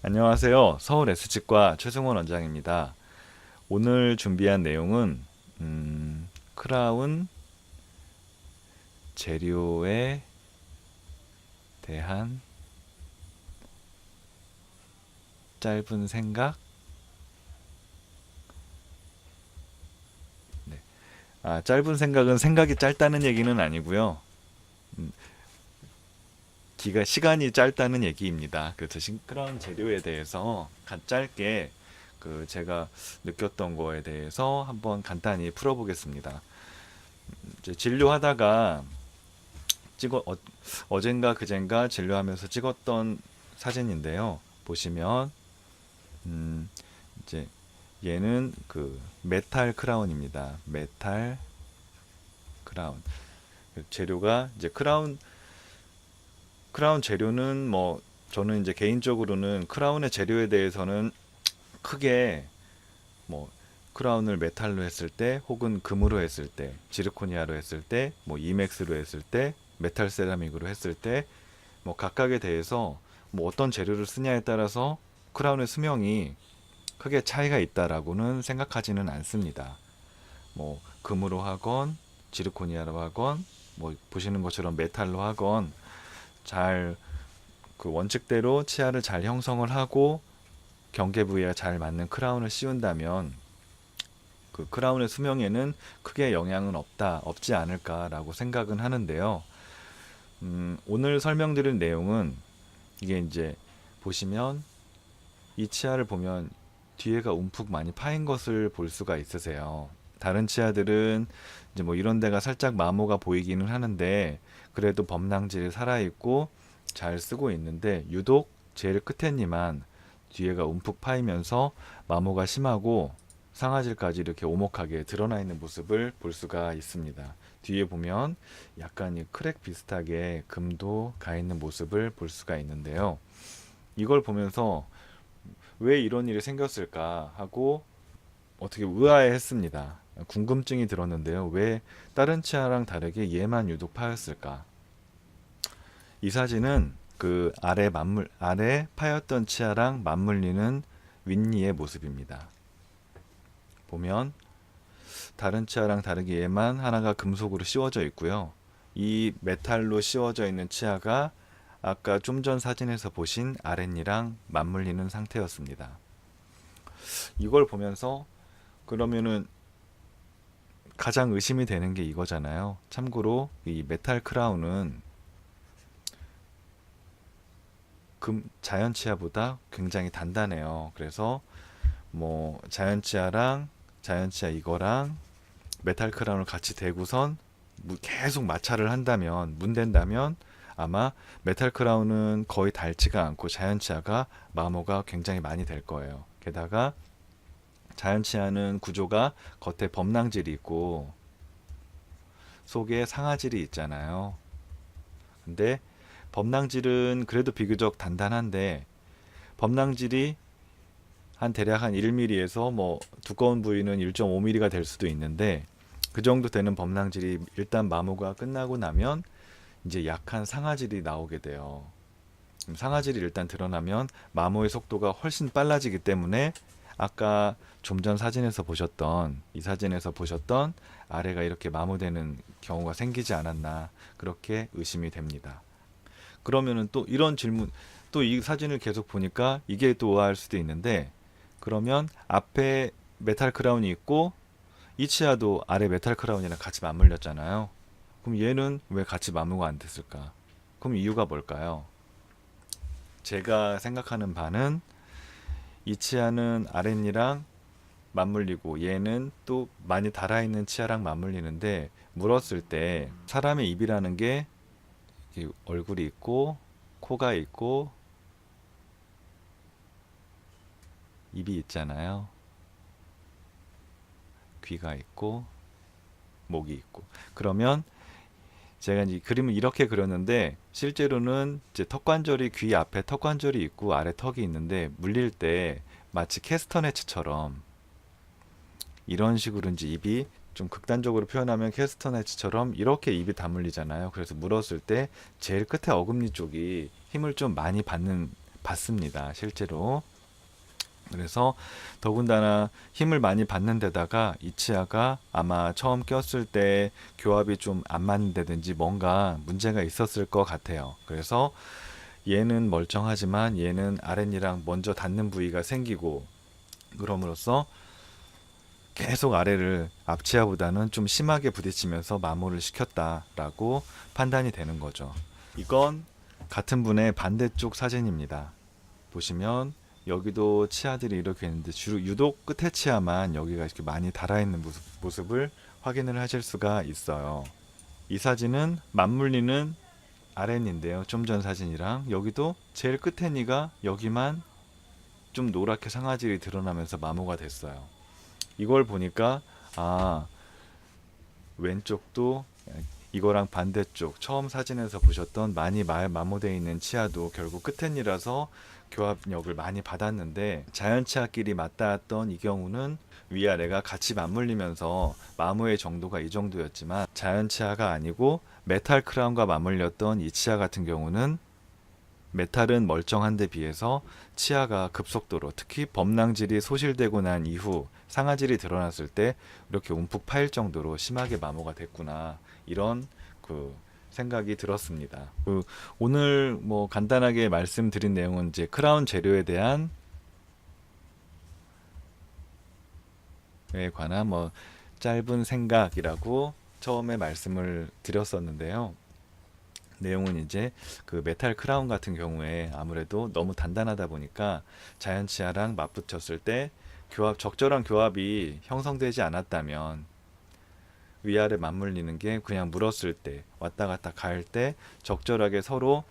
안녕하세요. 서울 S치과 최승원 원장입니다. 오늘 준비한 내용은 크라운 재료에 대한 짧은 생각. 네. 짧은 생각은 생각이 짧다는 얘기는 아니고요. 음, 시간이 짧다는 얘기입니다. 그 드신 크라운 재료에 대해서 짧게 제가 느꼈던 거에 대해서 한번 간단히 풀어보겠습니다. 이제 진료하다가 찍어 어젠가 그젠가 진료하면서 찍었던 사진인데요. 보시면 이제 얘는 메탈 크라운입니다. 메탈 크라운. 재료가 이제 크라운 재료는 뭐 저는 이제 개인적으로는 크라운의 재료에 대해서는 크게 뭐 크라운을 메탈로 했을 때 혹은 금으로 했을 때 지르코니아로 했을 때 뭐 이맥스로 했을 때 메탈 세라믹으로 했을 때 뭐 각각에 대해서 뭐 어떤 재료를 쓰냐에 따라서 크라운의 수명이 크게 차이가 있다라고는 생각하지는 않습니다. 뭐 금으로 하건 지르코니아로 하건 뭐 보시는 것처럼 메탈로 하건 잘 원칙대로 치아를 잘 형성을 하고 경계 부위에 잘 맞는 크라운을 씌운다면 그 크라운의 수명에는 크게 영향은 없지 않을까라고 생각은 하는데요. 오늘 설명드릴 내용은 이게 이제 보시면 이 치아를 보면 뒤에가 움푹 많이 파인 것을 볼 수가 있으세요. 다른 치아들은 이제 뭐 이런 데가 살짝 마모가 보이기는 하는데 그래도 범랑질이 살아있고 잘 쓰고 있는데 유독 제일 끝에니만 뒤에가 움푹 파이면서 마모가 심하고 상아질까지 이렇게 오목하게 드러나 있는 모습을 볼 수가 있습니다. 뒤에 보면 약간 이 크랙 비슷하게 금도 가 있는 모습을 볼 수가 있는데요. 이걸 보면서 왜 이런 일이 생겼을까 하고 어떻게 의아해했습니다. 궁금증이 들었는데요. 왜 다른 치아랑 다르게 얘만 유독 파였을까? 이 사진은 아래 파였던 치아랑 맞물리는 윗니의 모습입니다. 보면 다른 치아랑 다르게 얘만 하나가 금속으로 씌워져 있고요. 이 메탈로 씌워져 있는 치아가 아까 좀 전 사진에서 보신 아랫니랑 맞물리는 상태였습니다. 이걸 보면서 그러면은 가장 의심이 되는 게 이거잖아요. 참고로 이 메탈 크라운은 자연 치아보다 굉장히 단단해요. 그래서 뭐 자연 치아랑 자연 치아 이거랑 메탈 크라운을 같이 대고선 계속 마찰을 한다면 문댄다면 아마 메탈 크라운은 거의 닳지가 않고 자연 치아가 마모가 굉장히 많이 될 거예요. 게다가 자연 치아는 구조가 겉에 범랑질이 있고 속에 상아질이 있잖아요. 근데 범랑질은 그래도 비교적 단단한데 범랑질이 대략 한 1mm에서 뭐 두꺼운 부위는 1.5mm가 될 수도 있는데 그 정도 되는 범랑질이 일단 마모가 끝나고 나면 이제 약한 상아질이 나오게 돼요. 상아질이 일단 드러나면 마모의 속도가 훨씬 빨라지기 때문에 아까 좀 전 이 사진에서 보셨던 아래가 이렇게 마모되는 경우가 생기지 않았나 그렇게 의심이 됩니다. 그러면은 또 이런 질문, 또 이 사진을 계속 보니까 이게 또 의아할 수도 있는데 그러면 앞에 메탈 크라운이 있고 이 치아도 아래 메탈 크라운이랑 같이 맞물렸잖아요. 그럼 얘는 왜 같이 마모가 안 됐을까? 그럼 이유가 뭘까요? 제가 생각하는 바는 이 치아는 아랫니랑 맞물리고 얘는 또 많이 달아있는 치아랑 맞물리는데 물었을 때 사람의 입이라는 게 얼굴이 있고 코가 있고 입이 있잖아요. 귀가 있고 목이 있고. 그러면 제가 이제 그림을 이렇게 그렸는데 실제로는 이제 턱관절이 귀 앞에 턱관절이 있고 아래 턱이 있는데 물릴 때 마치 캐스터네츠처럼 이런 식으로 이제 입이 좀 극단적으로 표현하면 캐스터네츠처럼 이렇게 입이 다 물리잖아요. 그래서 물었을 때 제일 끝에 어금니 쪽이 힘을 좀 많이 받는 받습니다, 실제로. 그래서 더군다나 힘을 많이 받는 데다가 이 치아가 아마 처음 꼈을 때 교합이 좀 안 맞는다든지 뭔가 문제가 있었을 것 같아요. 그래서 얘는 멀쩡하지만 얘는 아랫니랑 먼저 닿는 부위가 생기고, 그럼으로써 계속 아래를 앞치아보다는 좀 심하게 부딪히면서 마모를 시켰다라고 판단이 되는 거죠. 이건 같은 분의 반대쪽 사진입니다. 보시면 여기도 치아들이 이렇게 있는데 주로 유독 끝에 치아만 여기가 이렇게 많이 달아있는 모습을 확인을 하실 수가 있어요. 이 사진은 맞물리는 아랫니인데요. 좀 전 사진이랑 여기도 제일 끝에 니가 여기만 좀 노랗게 상아질이 드러나면서 마모가 됐어요. 이걸 보니까 왼쪽도 이거랑 반대쪽 처음 사진에서 보셨던 많이 마모되어 있는 치아도 결국 끝엔이라서 교합력을 많이 받았는데, 자연치아끼리 맞닿았던 이 경우는 위아래가 같이 맞물리면서 마모의 정도가 이 정도였지만, 자연치아가 아니고 메탈 크라운과 맞물렸던 이 치아 같은 경우는 메탈은 멀쩡한데 비해서 치아가 급속도로, 특히 범랑질이 소실되고 난 이후 상아질이 드러났을 때 이렇게 움푹 파일 정도로 심하게 마모가 됐구나, 이런 생각이 들었습니다. 오늘 뭐 간단하게 말씀드린 내용은 이제 크라운 재료에 대한 에 관한 뭐 짧은 생각이라고 처음에 말씀을 드렸었는데요. 내용은 이제 메탈 크라운 같은 경우에 아무래도 너무 단단하다 보니까 자연치아랑 맞붙였을 때 적절한 교합이 형성되지 않았다면, 위아래 맞물리는 게 그냥 물었을 때 왔다 갔다 갈 때 적절하게 서로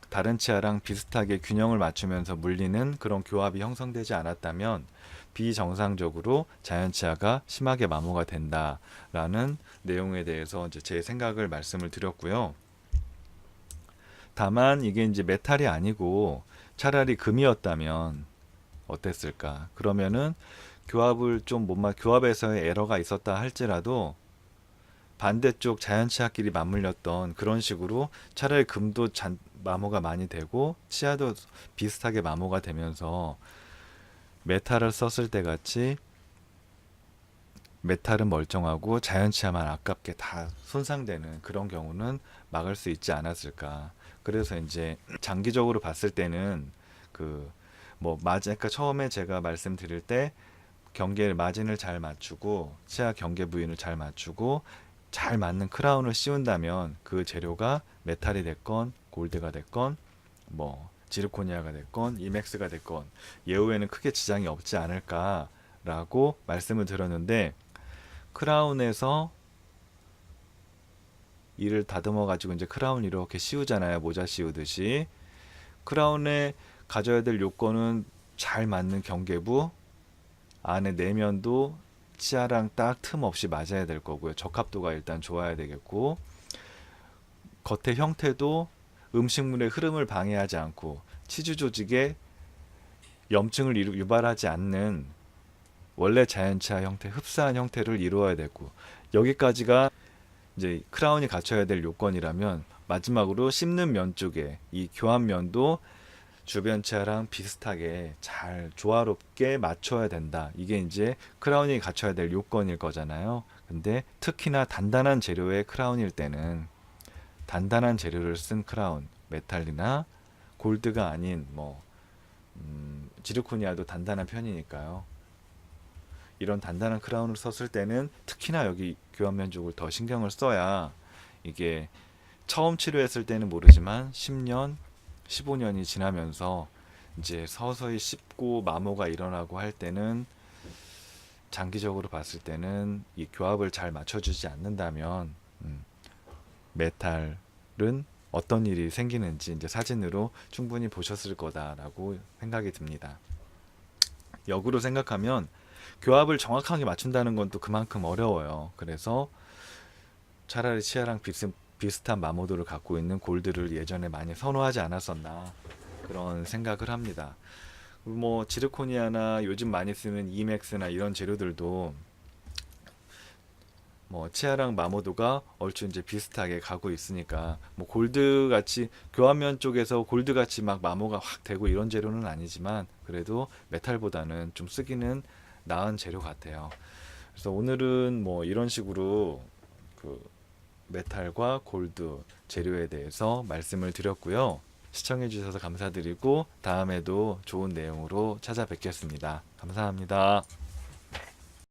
다른 치아랑 비슷하게 균형을 맞추면서 물리는 그런 교합이 형성되지 않았다면 비정상적으로 자연치아가 심하게 마모가 된다라는 내용에 대해서 이제 제 생각을 말씀을 드렸고요. 다만 이게 이제 메탈이 아니고 차라리 금이었다면 어땠을까? 그러면은 교합을 좀 교합에서의 에러가 있었다 할지라도 반대쪽 자연치아끼리 맞물렸던 그런 식으로 차라리 금도 마모가 많이 되고 치아도 비슷하게 마모가 되면서 메탈을 썼을 때 같이 메탈은 멀쩡하고 자연치아만 아깝게 다 손상되는 그런 경우는 막을 수 있지 않았을까. 그래서 이제 장기적으로 봤을 때는 그러니까 처음에 제가 말씀드릴 때 마진을 잘 맞추고 치아 경계 부위를 잘 맞추고 잘 맞는 크라운을 씌운다면 그 재료가 메탈이 됐건 골드가 됐건 뭐 지르코니아가 됐건 이맥스가 됐건 예후에는 크게 지장이 없지 않을까라고 말씀을 드렸는데, 크라운에서 이를 다듬어 가지고 이제 크라운 이렇게 씌우잖아요, 모자 씌우듯이. 크라운에 가져야 될 요건은 잘 맞는 경계부, 안에 내면도 치아랑 딱 틈 없이 맞아야 될 거고요. 적합도가 일단 좋아야 되겠고, 겉의 형태도 음식물의 흐름을 방해하지 않고 치주 조직에 염증을 유발하지 않는 원래 자연치아 형태, 흡사한 형태를 이루어야 되고, 여기까지가 이제 크라운이 갖춰야 될 요건이라면, 마지막으로 씹는 면 쪽에 이 교합면도 주변 치아랑 비슷하게 잘 조화롭게 맞춰야 된다. 이게 이제 크라운이 갖춰야 될 요건일 거잖아요. 근데 특히나 단단한 재료의 크라운일 때는 단단한 재료를 쓴 크라운, 메탈이나 골드가 아닌 지르코니아도 단단한 편이니까요. 이런 단단한 크라운을 썼을 때는 특히나 여기 교합면 쪽을 더 신경을 써야, 이게 처음 치료했을 때는 모르지만 10년, 15년이 지나면서 이제 서서히 씹고 마모가 일어나고 할 때는, 장기적으로 봤을 때는 이 교합을 잘 맞춰주지 않는다면 메탈은 어떤 일이 생기는지 이제 사진으로 충분히 보셨을 거다라고 생각이 듭니다. 역으로 생각하면 교합을 정확하게 맞춘다는 건 또 그만큼 어려워요. 그래서 차라리 치아랑 비슷한 마모도를 갖고 있는 골드를 예전에 많이 선호하지 않았었나, 그런 생각을 합니다. 뭐 지르코니아나 요즘 많이 쓰는 이맥스나 이런 재료들도 뭐 치아랑 마모도가 얼추 이제 비슷하게 가고 있으니까 뭐 골드 같이 교환면 쪽에서 골드 같이 막 마모가 확 되고 이런 재료는 아니지만 그래도 메탈보다는 좀 쓰기는 나은 재료 같아요. 그래서 오늘은 뭐 이런 식으로 그 메탈과 골드 재료에 대해서 말씀을 드렸고요. 시청해 주셔서 감사드리고 다음에도 좋은 내용으로 찾아뵙겠습니다. 감사합니다.